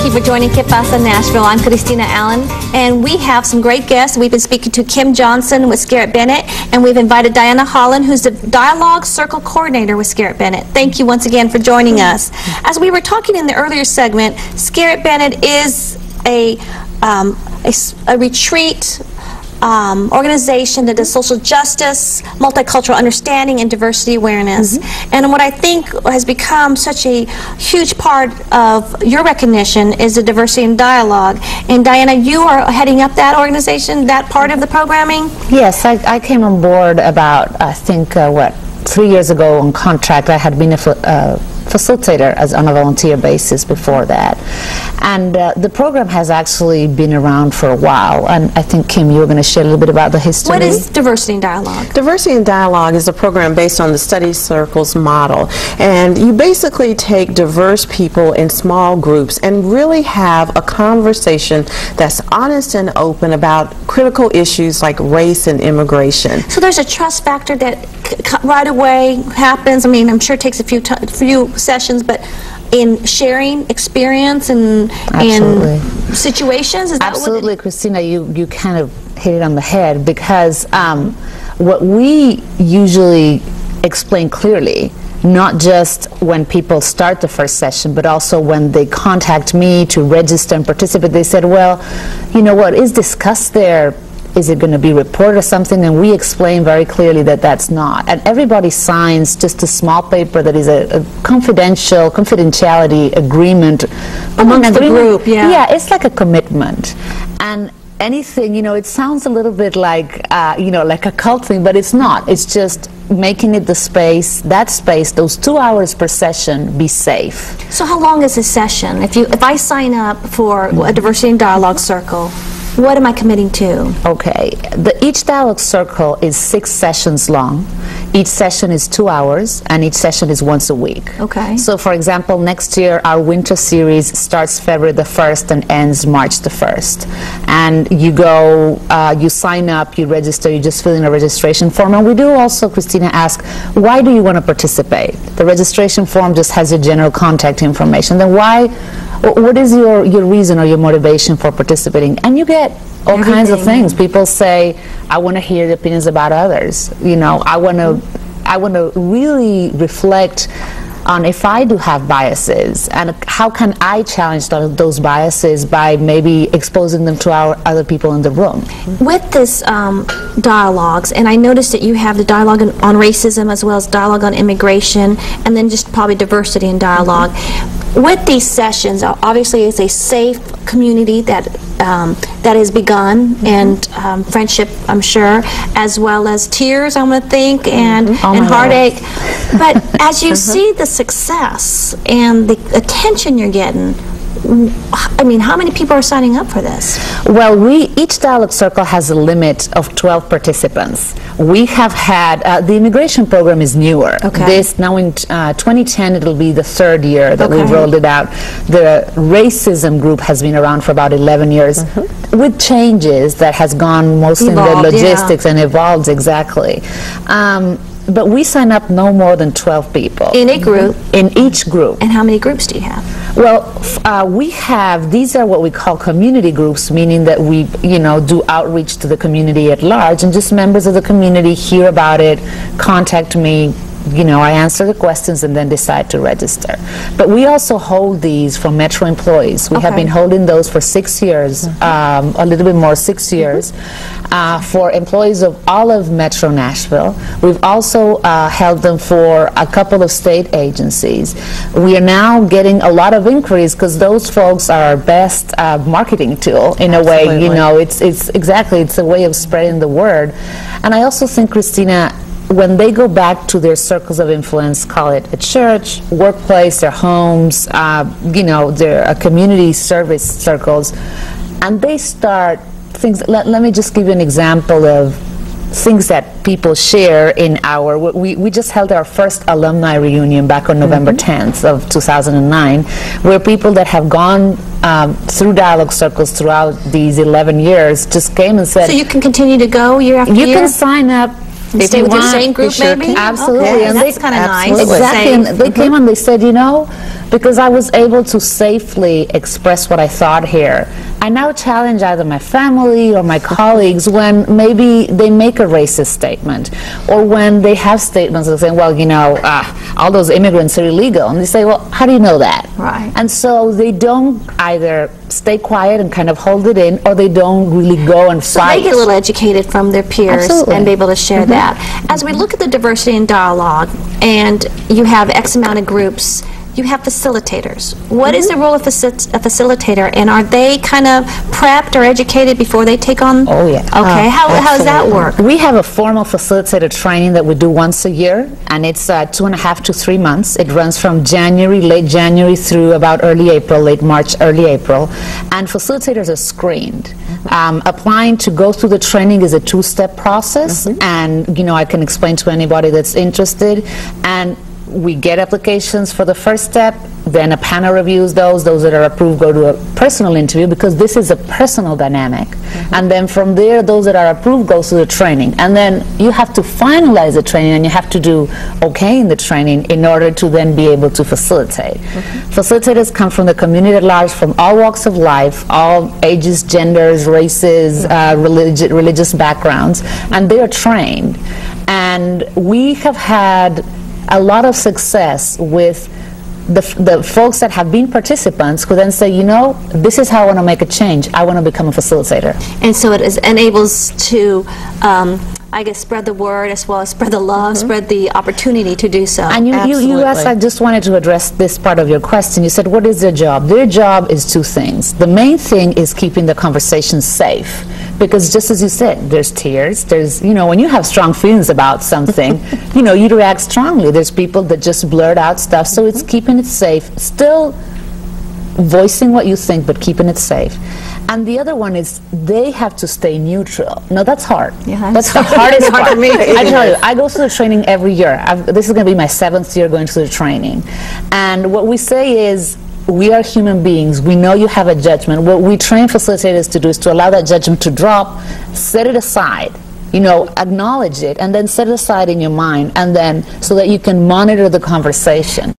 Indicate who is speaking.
Speaker 1: you for joining Que Pasa Nashville. I'm Cristina Allen, and we have some great guests. We've been speaking to Kim Johnson with Scarritt-Bennett, and we've invited Diana Holland, who's the Dialogue Circle Coordinator with Scarritt-Bennett. Thank you once again for joining us. As we were talking in the earlier segment, Scarritt-Bennett is a retreat organization that does social justice, multicultural understanding, and diversity awareness. And what I think has become such a huge part of your recognition is the diversity and dialogue. And Diana, you are heading up that organization, that part of the programming?
Speaker 2: Yes, I came on board about, I think, 3 years ago on contract. I had been a facilitator on a volunteer basis before that. And the program has actually been around for a while. And I think, Kim, you were going to share a little bit about the history.
Speaker 1: What is Diversity and Dialogue?
Speaker 3: Diversity and Dialogue is a program based on the Study Circles model. And you basically take diverse people in small groups and really have a conversation that's honest and open about critical issues like race and immigration.
Speaker 1: So there's a trust factor that right away happens. I mean, I'm sure it takes a few sessions, but in sharing experience and situations, is that
Speaker 2: absolutely, Cristina, you kind of hit it on the head, because what we usually explain clearly, not just when people start the first session, but also when they contact me to register and participate, they said, well, you know what is discussed there? Is it going to be reported or something? And we explain very clearly that that's not. And everybody signs just a small paper that is a confidentiality agreement
Speaker 1: amongst the group.
Speaker 2: Yeah, it's like a commitment. And anything, you know, it sounds a little bit like, you know, like a cult thing, but it's not. It's just making it that space, those 2 hours per session, be safe.
Speaker 1: So how long is a session? If I sign up for a Diversity and Dialogue Circle, what am I committing to?
Speaker 2: Okay, each dialogue circle is 6 sessions long. Each session is 2 hours, and each session is once a week.
Speaker 1: Okay.
Speaker 2: So, for example, next year our winter series starts February the 1st and ends March the 1st. And you go, you sign up, you register, you just fill in a registration form. And we do also, Cristina, ask, why do you want to participate? The registration form just has your general contact information. Then what is your reason or your motivation for participating? And you get all kinds of things. People say, I want to hear the opinions about others. You know, I want to really reflect on if I do have biases, and how can I challenge those biases by maybe exposing them to other people in the room.
Speaker 1: With this dialogues, and I noticed that you have the dialogue on racism as well as dialogue on immigration, and then just probably diversity and dialogue. With these sessions, obviously it's a safe community that has begun, and friendship, I'm sure, as well as tears, I'm going to think, and heartache. But as you see the success and the attention you're getting, I mean, how many people are signing up for this?
Speaker 2: Well, each dialogue circle has a limit of 12 participants. We have had, the immigration program is newer.
Speaker 1: Okay.
Speaker 2: Now in 2010, it'll be the 3rd year that we've rolled it out. The racism group has been around for about 11 years, with changes that has gone mostly in the logistics and evolved, exactly. But we sign up no more than 12 people.
Speaker 1: In a group?
Speaker 2: In each group.
Speaker 1: And how many groups do you have?
Speaker 2: Well, these are what we call community groups, meaning that we, you know, do outreach to the community at large, and just members of the community hear about it, contact me, you know, I answer the questions and then decide to register. But we also hold these for Metro employees. We have been holding those for 6 years, a little bit more, 6 years, for employees of all of Metro Nashville. We've also held them for a couple of state agencies. We are now getting a lot of inquiries because those folks are our best marketing tool in a way. You know, it's a way of spreading the word. And I also think, Cristina, when they go back to their circles of influence, call it a church, workplace, their homes, you know, their community service circles, and they start things. Let me just give you an example of things that people share in our, we just held our first alumni reunion back on November 10th of 2009, where people that have gone through dialogue circles throughout these 11 years just came and said,
Speaker 1: so you can continue to go year after year?
Speaker 2: You can sign up
Speaker 1: And
Speaker 2: If
Speaker 1: stay
Speaker 2: you
Speaker 1: with your
Speaker 2: want,
Speaker 1: same group,
Speaker 3: you sure
Speaker 1: maybe?
Speaker 3: can.
Speaker 2: Absolutely.
Speaker 1: Okay,
Speaker 2: And
Speaker 1: that's kind of nice.
Speaker 3: absolutely.
Speaker 2: Exactly.
Speaker 1: Safe.
Speaker 2: And they came on, they said, you know, because I was able to safely express what I thought here, I now challenge either my family or my colleagues when maybe they make a racist statement, or when they have statements that say, well, you know, all those immigrants are illegal. And they say, well, how do you know that?
Speaker 1: Right.
Speaker 2: And so they don't either stay quiet and kind of hold it in, or they don't really go and
Speaker 1: So
Speaker 2: fight.
Speaker 1: they get a little educated from their peers
Speaker 2: Absolutely.
Speaker 1: and be able to share that. As we look at the diversity and dialogue, and you have X amount of groups, you have facilitators. What is the role of a facilitator, and are they kind of prepped or educated before they take on?
Speaker 2: Oh, yeah.
Speaker 1: Okay, how does that work?
Speaker 2: We have a formal facilitator training that we do once a year, and it's 2.5 to 3 months. It runs from January, late January, through about early April, late March, early April. And facilitators are screened. Applying to go through the training is a two-step process, and, you know, I can explain to anybody that's interested. And we get applications for the first step, then a panel reviews those that are approved go to a personal interview, because this is a personal dynamic. And then from there, those that are approved goes to the training. And then you have to finalize the training, and you have to do okay in the training in order to then be able to facilitate. Facilitators come from the community at large, from all walks of life, all ages, genders, races, religious backgrounds, and they are trained. And we have had a lot of success with the folks that have been participants, who then say, you know, this is how I want to make a change. I want to become a facilitator.
Speaker 1: And so it enables to, I guess, spread the word as well as spread the love, spread the opportunity to do so.
Speaker 2: And you asked,
Speaker 3: Absolutely.
Speaker 2: I just wanted to address this part of your question. You said, what is their job? Their job is two things. The main thing is keeping the conversation safe. Because just as you said, there's tears, there's, you know, when you have strong feelings about something, you know, you react strongly. There's people that just blurt out stuff, so it's keeping it safe, still voicing what you think, but keeping it safe. And the other one is they have to stay neutral. No, that's hard.
Speaker 1: Yeah,
Speaker 2: that's the hardest part.
Speaker 1: for me.
Speaker 2: I tell you, I go through the training every year. This is going to be my 7th year going through the training. And what we say is, we are human beings. We know you have a judgment. What we train facilitators to do is to allow that judgment to drop, set it aside, you know, acknowledge it, and then set it aside in your mind, and then so that you can monitor the conversation.